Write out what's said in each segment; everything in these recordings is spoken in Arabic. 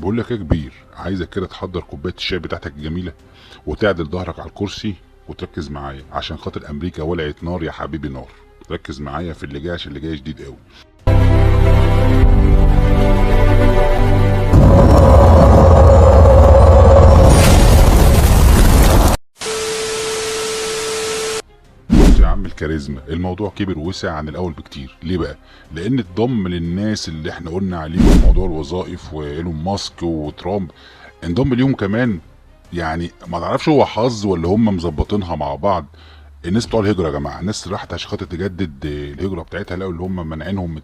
بقول لك يا كبير، عايزك كده تحضر كوبايه الشاي بتاعتك الجميله وتعدل ظهرك على الكرسي وتركز معايا عشان خاطر امريكا ولعت نار يا حبيبي نار. ركز معايا في اللي جاي عشان اللي جاي شديد قوي. بص يا عم الكاريزما، الموضوع كبر ووسع عن الاول بكتير. ليه بقى؟ لان اتضم للناس اللي احنا قلنا عليهم موضوع الوظائف وايلون ماسك وترامب، انضم ليهم كمان. يعني ما تعرفش هو حظ ولا هم مظبطينها مع بعض. الناس بتوع الهجره يا جماعه، الناس راحت عشان خاطر تجدد الهجره بتاعتها، لقوا اللي هم مانعينهم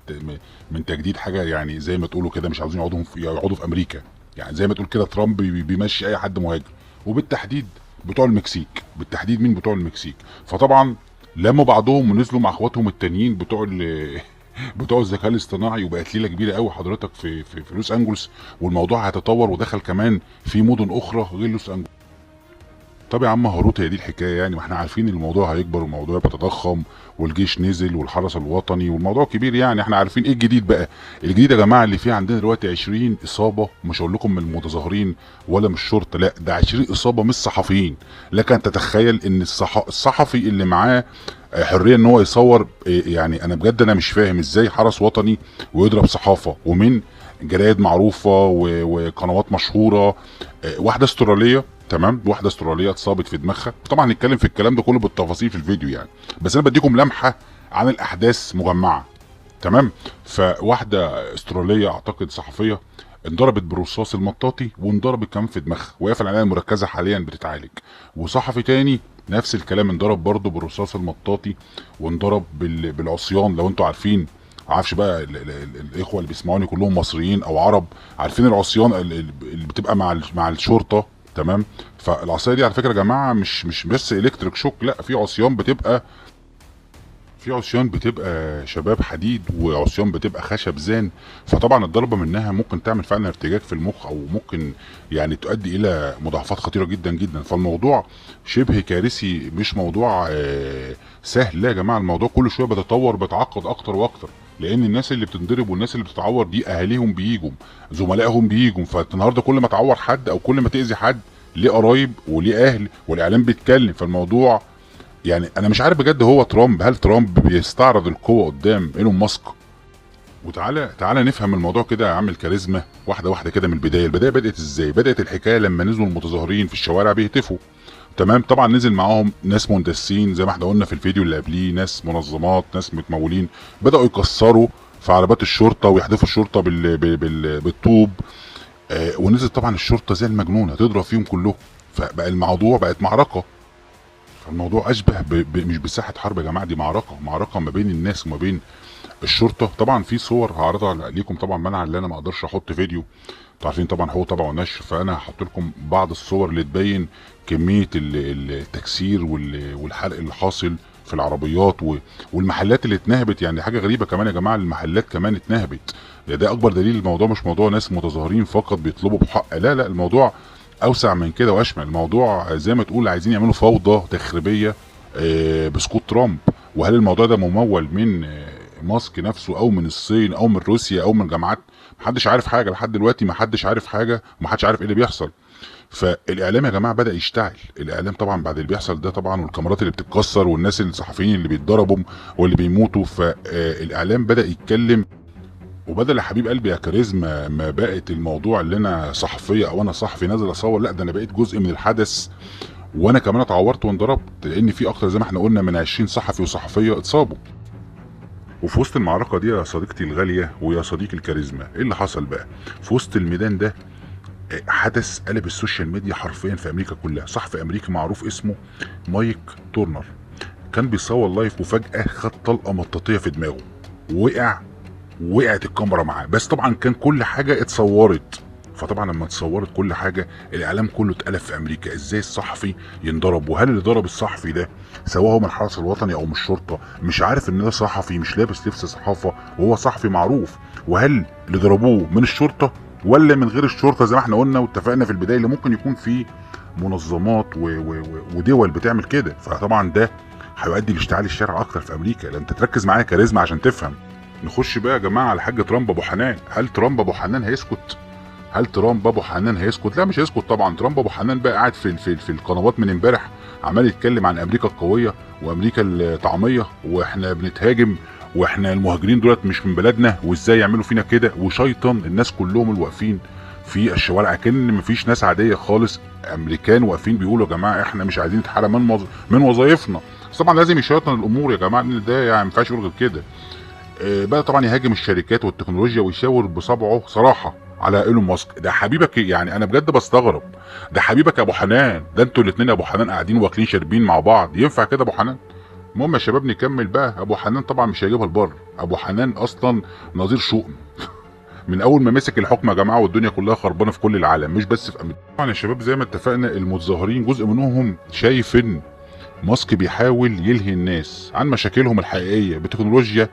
من تجديد حاجه. يعني زي ما تقولوا كده مش عاوزين يقعدوا في امريكا. يعني زي ما تقول كده ترامب بيمشي اي حد مهاجر، وبالتحديد بتوع المكسيك. بالتحديد مين؟ بتوع المكسيك. فطبعا لموا بعضهم ونزلوا مع اخواتهم التانيين بتوع بتوع الذكاء الاصطناعي، وبقت ليله كبيره قوي حضرتك في لوس انجلوس. والموضوع هيتطور ودخل كمان في مدن اخرى غير لوس انجلوس. طب يا عم هاروت، هي دي الحكايه يعني؟ ما احنا عارفين الموضوع هيكبر والموضوع بيتضخم، والجيش نزل والحرس الوطني والموضوع كبير. يعني احنا عارفين ايه الجديد بقى. الجديد يا جماعه اللي فيه عندنا دلوقتي 20 اصابه، مش هقول لكم من المتظاهرين ولا من الشرطه، لا ده 20 اصابه من الصحفيين. لك ان تتخيل ان الصحفي اللي معاه حريه ان هو يصور. يعني انا بجد انا مش فاهم ازاي حرس وطني ويضرب صحافه ومن جرايد معروفه وقنوات مشهوره. واحده استراليه، تمام، واحده استراليه اتصابت في دماغها. طبعا هنتكلم في الكلام ده كله بالتفاصيل في الفيديو يعني، بس انا بديكم لمحه عن الاحداث مجمعه. تمام. فواحده استراليه اعتقد صحفيه انضربت بالرصاص المطاطي وانضربت كمان في دماغها، وهي في العنايه المركزه حاليا بتتعالج. وصحفي تاني نفس الكلام، انضرب برضه بالرصاص المطاطي وانضرب بالعصيان. لو انتوا عارفين، معرفش بقى الاخوه اللي بيسمعوني كلهم مصريين او عرب، عارفين العصيان اللي بتبقى مع الشرطه. تمام. فالعصايه دي على فكره يا جماعه مش بس الكتريك شوك، لا، في عصيان بتبقى شباب حديد، وعصيان بتبقى خشب زان. فطبعا الضربه منها ممكن تعمل فعلا ارتجاج في المخ، او ممكن يعني تؤدي الى مضاعفات خطيره جدا جدا. فالموضوع شبه كارثي، مش موضوع سهل. لا يا جماعه، الموضوع كل شويه بيتطور، بيتعقد اكتر واكتر، لان الناس اللي بتنضرب والناس اللي بتتعور دي اهاليهم بيجوا، زملائهم بيجوا. فالنهارده كل ما تعور حد او كل ما تاذي حد ليه قرايب وليه اهل، والاعلام بيتكلم. فالموضوع يعني انا مش عارف بجد، هو ترامب، هل ترامب بيستعرض القوه قدام ايلون ماسك؟ تعالى نفهم الموضوع كده يا عم الكاريزما، واحده واحده كده من البدايه. بدات ازاي؟ بدات الحكايه لما نزلوا المتظاهرين في الشوارع بيهتفوا. تمام. طبعا نزل معاهم ناس مندسين زي ما احنا قلنا في الفيديو اللي قبليه، ناس منظمات، ناس متمولين، بداوا يكسروا في عربات الشرطه ويحدفوا الشرطه بالطوب. ونزل طبعا الشرطه زي المجنونه تضرب فيهم كلهم. فبقى الموضوع بقت معركه. فالموضوع اشبه مش بساحه حرب يا جماعه، دي معركه ما بين الناس وما بين الشرطه. طبعا في صور هعرضها عليكم، طبعا منع اللي انا ما اقدرش احط فيديو، انتوا عارفين طبعا هو طبع ونشر. فانا هحط لكم بعض الصور اللي تبين كميه التكسير والحرق اللي حاصل في العربيات والمحلات اللي اتنهبت. يعني حاجه غريبه كمان يا جماعه، المحلات كمان اتنهبت. ده اكبر دليل الموضوع مش موضوع ناس متظاهرين فقط بيطلبوا بحق، لا، الموضوع اوسع من كده واشمل. الموضوع زي ما تقول عايزين يعملوا فوضى تخريبيه بسقوط ترامب. وهل الموضوع ده ممول من ماسك نفسه او من الصين او من روسيا او من جماعات؟ محدش عارف حاجه لحد دلوقتي، محدش عارف حاجه ومحدش عارف ايه اللي بيحصل. فالاعلام يا جماعه بدا يشتعل. الاعلام طبعا بعد اللي بيحصل ده طبعا، والكاميرات اللي بتتكسر والناس الصحفيين اللي بيتضربوا واللي بيموتوا، فالاعلام بدا يتكلم. وبدل يا حبيب قلبي يا كاريزما ما بقت الموضوع اللي انا صحفيه او انا صحفي نازل اصور، لا ده انا بقيت جزء من الحدث. وانا كمان اتعورت وانضربت، لان في اكتر زي ما احنا قلنا من 20 صحفي وصحفيه اتصابوا. وفي وسط المعركه دي يا صديقتي الغاليه ويا صديقي الكاريزما، ايه اللي حصل بقى في وسط الميدان ده؟ حدث قلب السوشيال ميديا حرفيا في امريكا كلها. صحفي امريكي معروف اسمه مايك تورنر كان بيصور لايف، وفجاه خد طلقه مطاطيه في دماغه، وقعت الكاميرا معاه. بس طبعا كان كل حاجه اتصورت. فطبعا لما اتصورت كل حاجه، الاعلام كله اتقلب في امريكا. ازاي الصحفي ينضرب؟ وهل اللي ضرب الصحفي ده سواء هو من الحرس الوطني او من الشرطه؟ مش عارف ان ده صحفي مش لابس لبس صحافه وهو صحفي معروف. وهل اللي ضربوه من الشرطه ولا من غير الشرطه؟ زي ما احنا قلنا واتفقنا في البدايه، اللي ممكن يكون في منظمات ودول بتعمل كده. فطبعا ده هيؤدي لاشتعال الشارع اكتر في امريكا. لان انت تركز معايا كاريزما عشان تفهم. نخش بقى يا جماعه على حاج ترامب ابو حنان. هل ترامب ابو حنان هيسكت؟ هل ترامب ابو حنان هيسكت؟ لا مش هيسكت طبعا. ترامب ابو حنان بقى قاعد في القنوات من امبارح عمال يتكلم عن امريكا القويه وامريكا الطعميه، واحنا بنتهاجم، واحنا المهاجرين دولت مش من بلدنا، وازاي يعملوا فينا كده، وشيطان الناس كلهم اللي واقفين في الشوارع كأن مفيش ناس عاديه خالص، امريكان واقفين بيقولوا يا جماعه احنا مش عايزين نتحرم من وظايفنا. بس طبعا لازم يشيطن الامور يا جماعه، لان ده يعني ما ينفعش يقول غير كده. بقى طبعا يهاجم الشركات والتكنولوجيا ويشاور بصبعه صراحه على ايلون ماسك. ده حبيبك يعني، انا بجد بستغرب، ده حبيبك يا ابو حنان، ده انتوا الاثنين يا ابو حنان قاعدين واكلين شاربين مع بعض، ينفع كده ابو حنان؟ المهم يا شباب نكمل بقى. ابو حنان طبعا مش هيجيبها البر، ابو حنان اصلا نظير شؤم من اول ما مسك الحكم يا جماعه، والدنيا كلها خربانه في كل العالم مش بس في امريكا. طبعا يا شباب زي ما اتفقنا المتظاهرين جزء منهم شايف ان ماسك بيحاول يلهي الناس عن مشاكلهم الحقيقيه بتكنولوجيا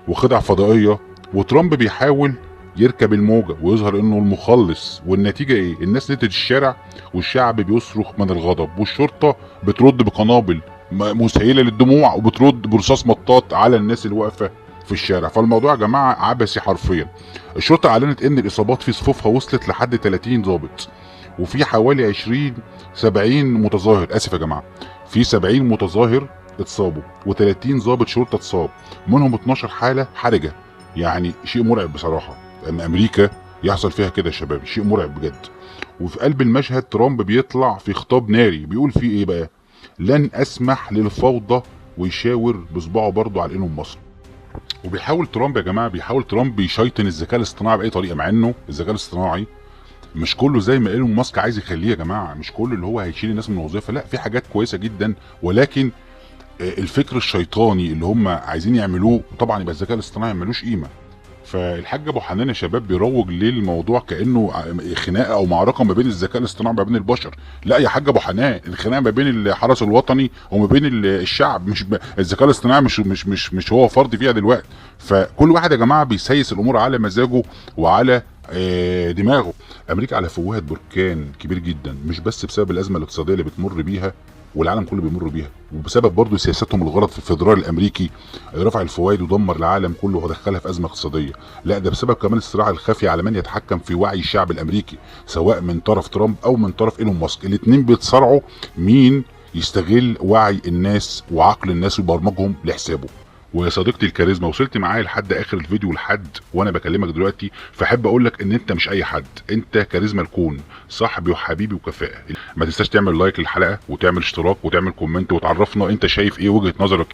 وخدع فضائيه، وترامب بيحاول يركب الموجه ويظهر انه المخلص. والنتيجه ايه؟ الناس نزلت الشارع والشعب بيصرخ من الغضب، والشرطه بترد بقنابل مسيله للدموع وبترد برصاص مطاط على الناس اللي واقفه في الشارع. فالموضوع يا جماعه عبثي حرفيا. الشرطه اعلنت ان الاصابات في صفوفها وصلت لحد 30 ضابط، وفي حوالي 70 متظاهر، اسف يا جماعه، في 70 متظاهر اتصابوا و30 ضابط شرطه اتصاب، منهم 12 حاله حرجه. يعني شيء مرعب بصراحه ان امريكا يحصل فيها كده يا شباب، شيء مرعب بجد. وفي قلب المشهد ترامب بيطلع في خطاب ناري بيقول فيه ايه بقى؟ لن اسمح للفوضى، ويشاور بصباعه برضه على ايلون ماسك. وبيحاول ترامب يا جماعه، بيحاول ترامب يشيطن الذكاء الاصطناعي باي طريقه، مع انه الذكاء الاصطناعي مش كله زي ما ايلون ماسك عايز يخليه يا جماعه، مش كله اللي هو هيشيل الناس من وظيفه، لا في حاجات كويسه جدا، ولكن الفكر الشيطاني اللي هم عايزين يعملوه طبعا يبقى الذكاء الاصطناعي ملوش قيمه. فالحاج ابو حنان يا شباب بيروج للموضوع كانه خناقه او معركه ما بين الذكاء الاصطناعي وما بين البشر. لا يا حاج ابو حنان، الخناقه ما بين الحرس الوطني وما بين الشعب، مش الذكاء الاصطناعي مش هو فرد فيها دلوقتي. فكل واحد يا جماعه بيسيس الامور على مزاجه وعلى دماغه. امريكا على فوهة بركان كبير جدا، مش بس بسبب الازمه الاقتصاديه اللي بتمر بيها والعالم كله بيمر بيها، وبسبب برضه سياستهم الغلط في الفدرالي الامريكي رفع الفوائد ودمر العالم كله ودخلها في ازمه اقتصاديه. لا ده بسبب كمان الصراع الخفي على من يتحكم في وعي الشعب الامريكي، سواء من طرف ترامب او من طرف ايلون ماسك. الاثنين بيتصارعوا مين يستغل وعي الناس وعقل الناس ويبرمجهم لحسابه. ويا صديقتي الكاريزما، وصلت معايا لحد اخر الفيديو لحد وانا بكلمك دلوقتي، فاحب اقول لك ان انت مش اي حد، انت كاريزما الكون، صاحبي وحبيبي وكفاءه. ما تنساش تعمل لايك للحلقه وتعمل اشتراك وتعمل كومنت وتعرفنا انت شايف ايه وجهه نظرك